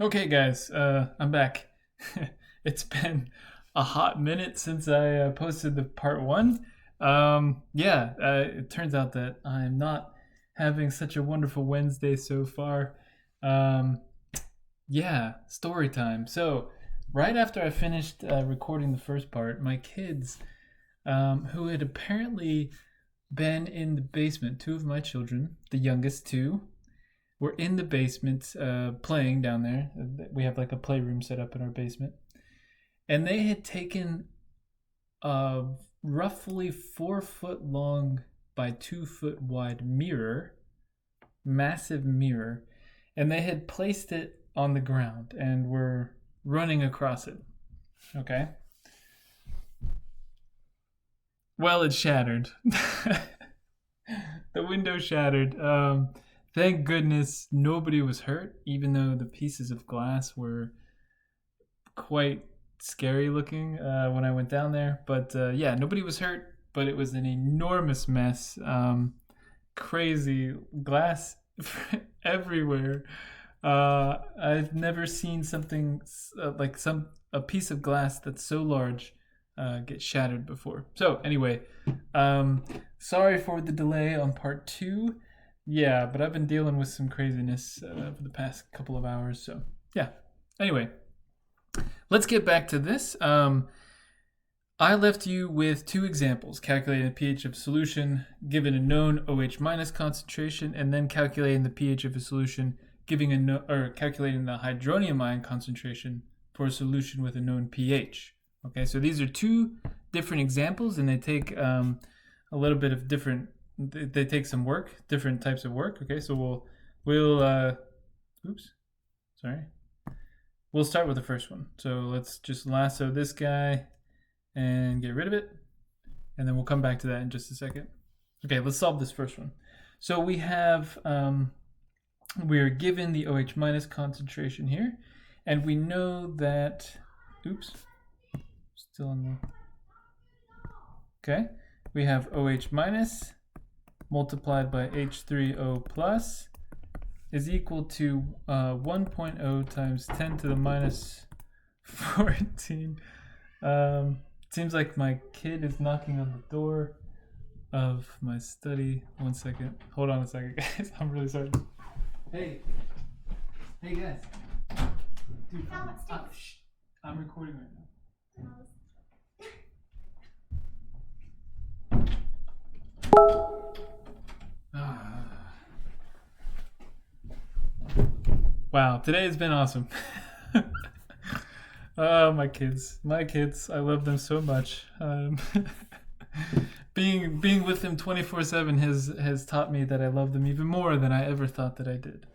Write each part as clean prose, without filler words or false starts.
Okay, guys, I'm back. It's been a hot minute since I posted the part one. It turns out that I'm not having such a wonderful Wednesday so far. Um, Story time. So, right after I finished recording the first part, my kids, who had apparently been in the basement, two of my children, the youngest two, we're in the basement playing down there. We have like a playroom set up in our basement. And they had taken a roughly 4 foot long by 2 foot wide mirror, massive mirror, and they had placed it on the ground and were running across it. Okay. Well, it shattered. The window shattered. Thank goodness nobody was hurt, even though the pieces of glass were quite scary looking when I went down there. But nobody was hurt, but it was an enormous mess. Crazy glass everywhere. I've never seen something like a piece of glass that's so large get shattered before. So anyway, sorry for the delay on part two. Yeah, but I've been dealing with some craziness for the past couple of hours. So yeah. Anyway, let's get back to this. I left you with two examples: calculating the pH of a solution given a known OH minus concentration, and then calculating the pH of a solution calculating the hydronium ion concentration for a solution with a known pH. Okay, so these are two different examples, and they take a little bit of different. They take some work, different types of work. Okay, so we'll start with the first one. So let's just lasso this guy and get rid of it, and then we'll come back to that in just a second. Okay, let's solve this first one. So we have we're given the OH minus concentration here, and we know that still on the okay, we have OH minus multiplied by H3O plus is equal to 1.0 times 10 to the minus 14. Seems like my kid is knocking on the door of my study. 1 second. Hold on a second, guys. I'm really sorry. Hey. Hey, guys. Dude, I'm recording right now. Wow, today has been awesome. Oh, my kids, I love them so much. Being with them 24/7 has taught me that I love them even more than I ever thought that I did.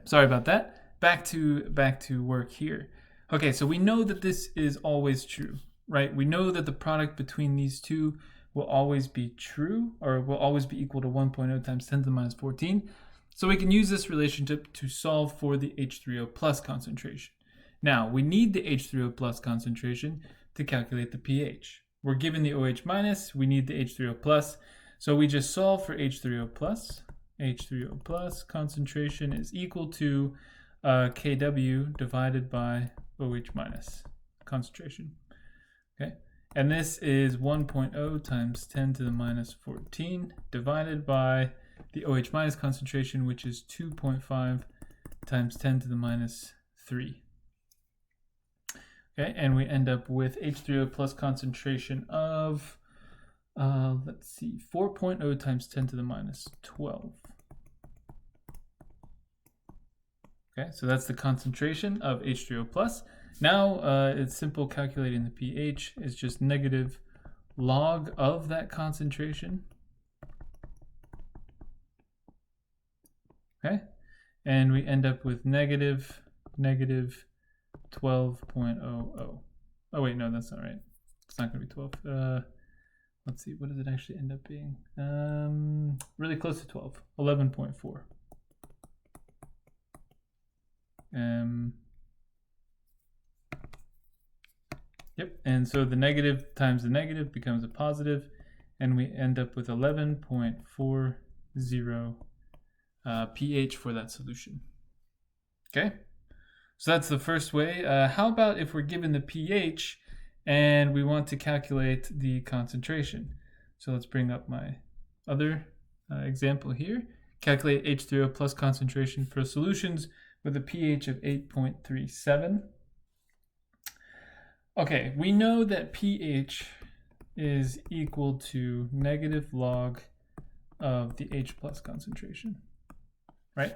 Sorry about that. Back to work here. Okay, so we know that this is always true, right? We know that the product between these two will always be true, or will always be equal to 1.0 times 10 to the minus 14. So we can use this relationship to solve for the H3O plus concentration. Now, we need the H3O plus concentration to calculate the pH. We're given the OH minus, we need the H3O plus, so we just solve for H3O plus. H3O plus concentration is equal to Kw divided by OH minus concentration. Okay, and this is 1.0 times 10 to the minus 14 divided by the OH minus concentration, which is 2.5 times 10 to the minus 3. Okay, and we end up with H3O plus concentration of, 4.0 times 10 to the minus 12. Okay, so that's the concentration of H3O plus. Now it's simple calculating the pH. It's just negative log of that concentration. Okay, and we end up with negative 12.00. Oh wait, no, that's not right. It's not going to be 12. Let's see, what does it actually end up being? Really close to 12, 11.4. Yep, and so the negative times the negative becomes a positive, and we end up with 11.40 pH for that solution. Okay, So that's the first way. How about if we're given the pH and we want to calculate the concentration? So let's bring up my other example here. Calculate H3O plus concentration for solutions with a pH of 8.37. Okay, we know that pH is equal to negative log of the H plus concentration, right?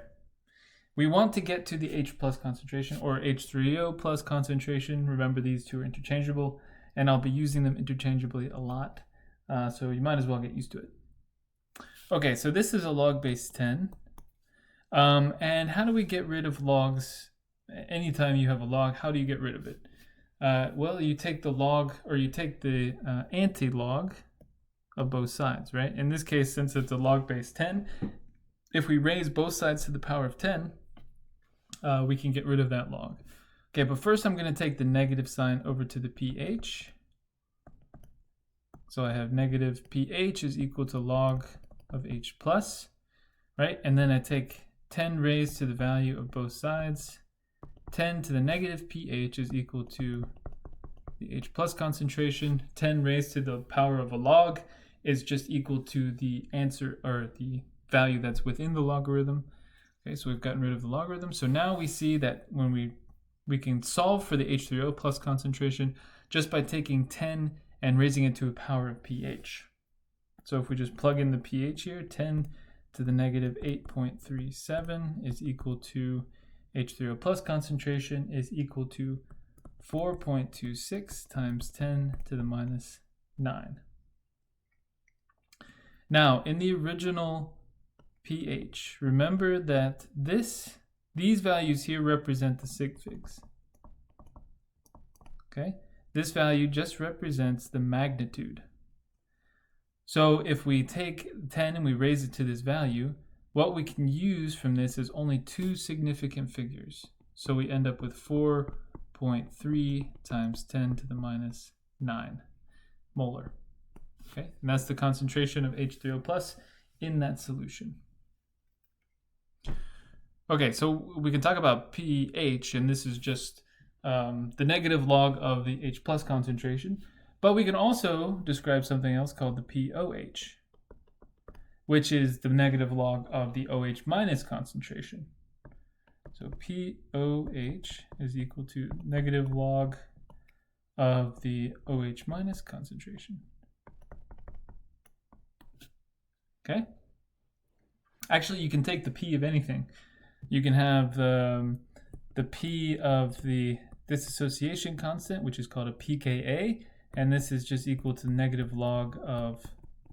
We want to get to the H plus concentration, or H3O plus concentration. Remember, these two are interchangeable, and I'll be using them interchangeably a lot, so you might as well get used to it. Okay, so this is a log base 10. And how do we get rid of logs? Anytime you have a log, how do you get rid of it? Well, you take the log, or you take the anti-log of both sides, right? In this case, since it's a log base 10, if we raise both sides to the power of 10, we can get rid of that log. Okay, but first I'm going to take the negative sign over to the pH. So I have negative pH is equal to log of H plus, right? And then I take 10 raised to the value of both sides. 10 to the negative pH is equal to the H plus concentration. 10 raised to the power of a log is just equal to the answer, or the value that's within the logarithm. Okay, so we've gotten rid of the logarithm. So now we see that when we can solve for the H3O plus concentration just by taking 10 and raising it to a power of pH. So if we just plug in the pH here, 10 to the negative 8.37 is equal to H3O plus concentration is equal to 4.26 times 10 to the minus 9. Now, in the original pH, remember that these values here represent the sig figs. Okay? This value just represents the magnitude. So if we take 10 and we raise it to this value, what we can use from this is only two significant figures. So we end up with 4.3 times 10 to the minus 9 molar. Okay, and that's the concentration of H3O plus in that solution. Okay, so we can talk about pH, and this is just the negative log of the H plus concentration, but we can also describe something else called the POH, which is the negative log of the OH minus concentration. So POH is equal to negative log of the OH minus concentration. Okay? Actually, you can take the P of anything. You can have the P of the dissociation constant, which is called a pKa, and this is just equal to negative log of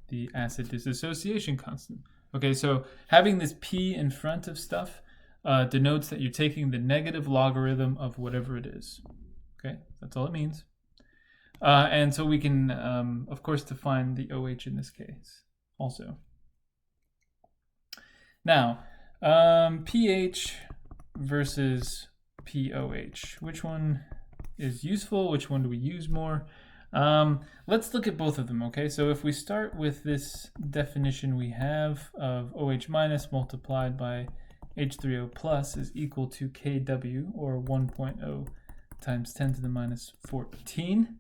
the acid dissociation constant. Okay, so having this P in front of stuff denotes that you're taking the negative logarithm of whatever it is. Okay, that's all it means. And so we can, of course, define the OH in this case also. Now, pH versus POH. Which one is useful? Which one do we use more? Let's look at both of them, okay? So if we start with this definition we have of OH minus multiplied by H3O plus is equal to Kw, or 1.0 times 10 to the minus 14.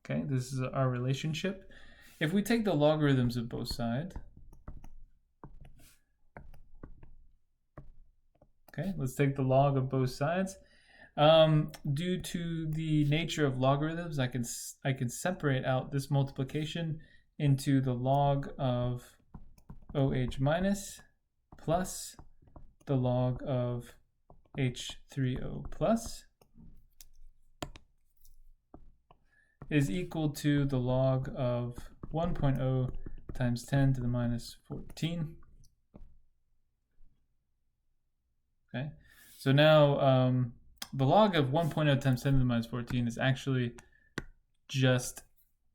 Okay, this is our relationship. If we take the logarithms of both sides, okay, let's take the log of both sides. Due to the nature of logarithms, I can separate out this multiplication into the log of OH minus plus the log of H3O plus is equal to the log of 1.0 times 10 to the minus 14. Okay, so now the log of 1.0 times 10 to the minus 14 is actually just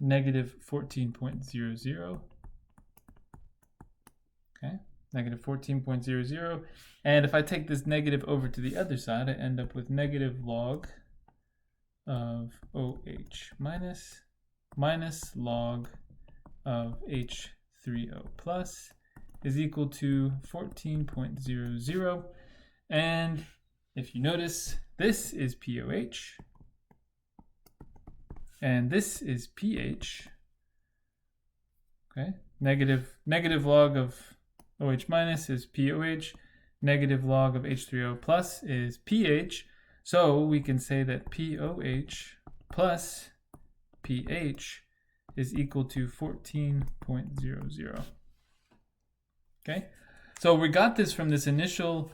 negative 14.00. Okay, negative 14.00. And if I take this negative over to the other side, I end up with negative log of OH minus log of H3O plus is equal to 14.00. And if you notice, this is POH, and this is pH. Okay, negative log of OH minus is POH, negative log of H3O plus is pH. So we can say that POH plus pH is equal to 14.00. Okay, so we got this from this initial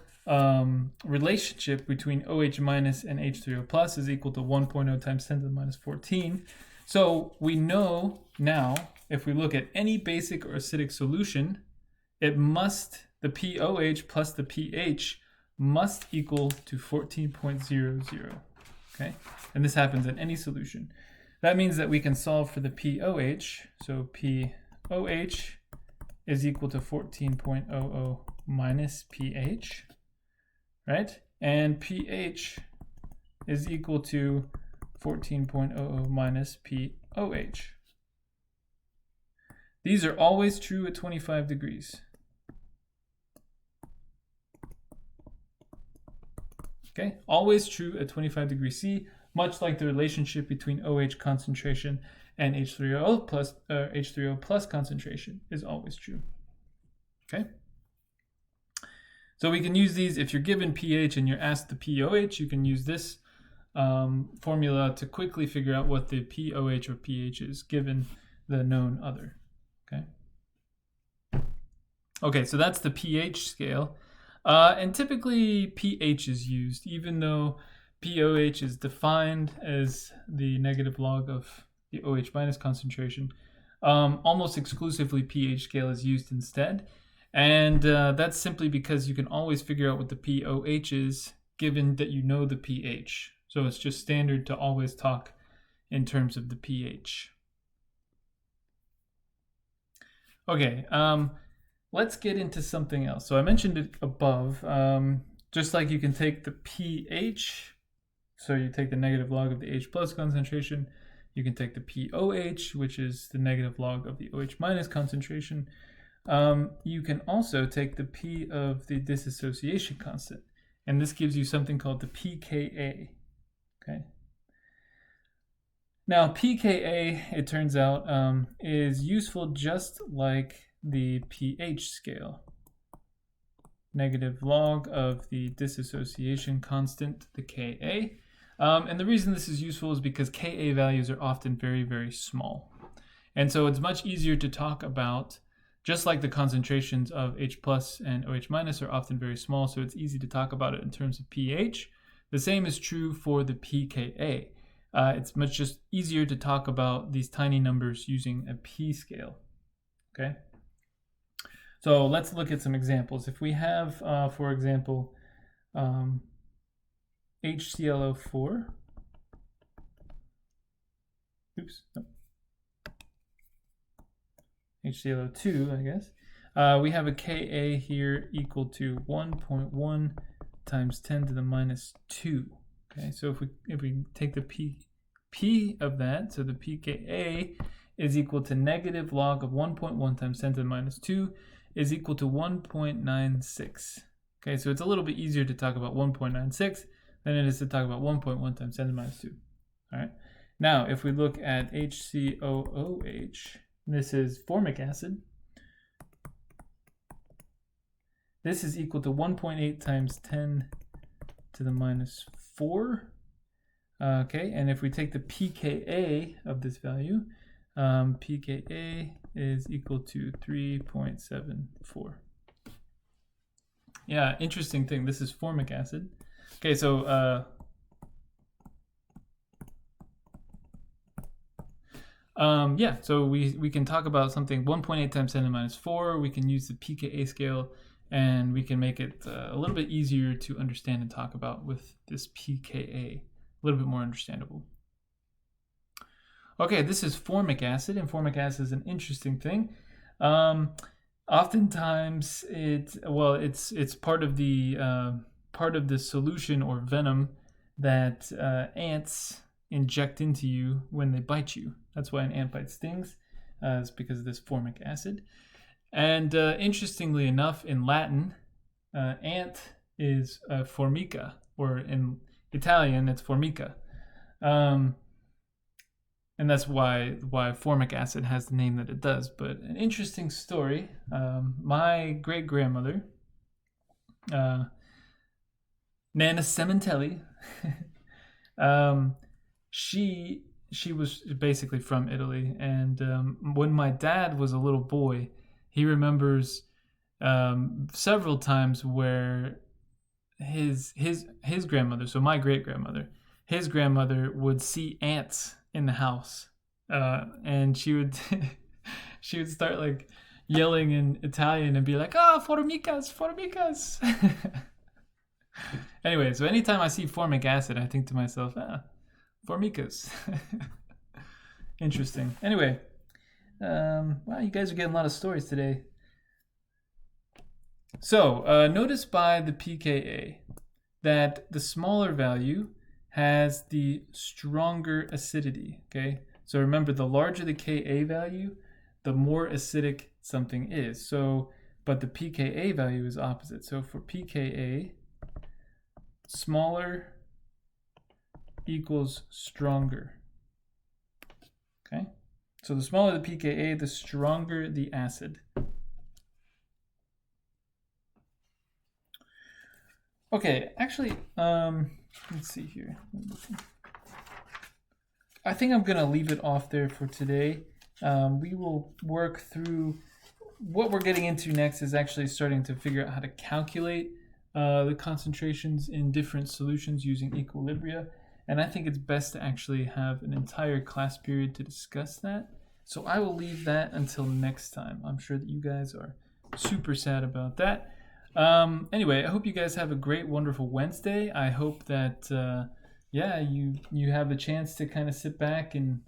relationship between OH minus and H3O plus is equal to 1.0 times 10 to the minus 14. So we know now, if we look at any basic or acidic solution, the POH plus the pH must equal to 14.00. Okay, and this happens in any solution. That means that we can solve for the POH. So POH is equal to 14.00 minus pH, right? And pH is equal to 14.00 minus POH. These are always true at 25 degrees. Okay, always true at 25 degrees C, much like the relationship between OH concentration and H3O plus concentration is always true. Okay, so we can use these. If you're given pH and you're asked the POH, you can use this formula to quickly figure out what the POH or pH is given the known other. Okay, so that's the pH scale. And typically pH is used, even though POH is defined as the negative log of the OH minus concentration. Almost exclusively pH scale is used instead. And that's simply because you can always figure out what the POH is given that you know the pH. So it's just standard to always talk in terms of the pH. Okay, let's get into something else. So I mentioned it above, just like you can take the pH, so you take the negative log of the H plus concentration, you can take the POH, which is the negative log of the OH minus concentration. You can also take the P of the dissociation constant, and this gives you something called the pKa. Okay. Now, pKa, it turns out, is useful just like the pH scale. Negative log of the dissociation constant, the Ka. And the reason this is useful is because Ka values are often very, very small. And so it's much easier to talk about, just like the concentrations of H plus and OH minus are often very small, so it's easy to talk about it in terms of pH. The same is true for the pKa. It's much just easier to talk about these tiny numbers using a P scale. Okay. So let's look at some examples. If we have, for example, HClO4. Oops. No. HClO2, I guess. We have a Ka here equal to 1.1 times 10 to the minus 2. Okay, so if we take the P of that, so the pKa is equal to negative log of 1.1 times 10 to the minus 2 is equal to 1.96. Okay, so it's a little bit easier to talk about 1.96 than it is to talk about 1.1 times 10 to the minus 2. All right. Now, if we look at HCOOH, this is formic acid. This is equal to 1.8 times 10 to the minus 4. Okay, and if we take the pKa of this value, pKa is equal to 3.74. Yeah, interesting thing. This is formic acid. Okay, so yeah, so we can talk about something 1.8 times 10 to the minus 4. We can use the pKa scale, and we can make it a little bit easier to understand and talk about with this pKa. A little bit more understandable. Okay, this is formic acid, and formic acid is an interesting thing. Oftentimes, it's part of the solution or venom that ants inject into you when they bite you. That's why an ant bite stings. It's because of this formic acid. And interestingly enough, in Latin, ant is formica. or in Italian, it's formica. And that's why formic acid has the name that it does. But an interesting story. My great grandmother, Nana Sementelli, she was basically from Italy, and when my dad was a little boy, he remembers several times where his grandmother, so my great grandmother, his grandmother would see ants in the house, and she would she would start like yelling in Italian and be like, "Ah, formicas, formicas." Anyway, so anytime I see formic acid, I think to myself, formicas. Interesting. Anyway, wow, you guys are getting a lot of stories today. So notice by the pKa that the smaller value has the stronger acidity. Okay, so remember, the larger the Ka value, the more acidic something is. So, but the pKa value is opposite. So for pKa, smaller equals stronger. Okay, so the smaller the pKa, the stronger the acid. Okay, actually, let's see here. I think I'm gonna leave it off there for today. We will work through what we're getting into next is actually starting to figure out how to calculate the concentrations in different solutions using equilibria. And I think it's best to actually have an entire class period to discuss that. So I will leave that until next time. I'm sure that you guys are super sad about that. Anyway, I hope you guys have a great, wonderful Wednesday. I hope that, you have the chance to kind of sit back and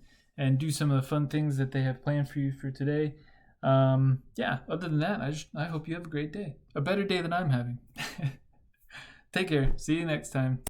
do some of the fun things that they have planned for you for today. Other than that, I hope you have a great day. A better day than I'm having. Take care. See you next time.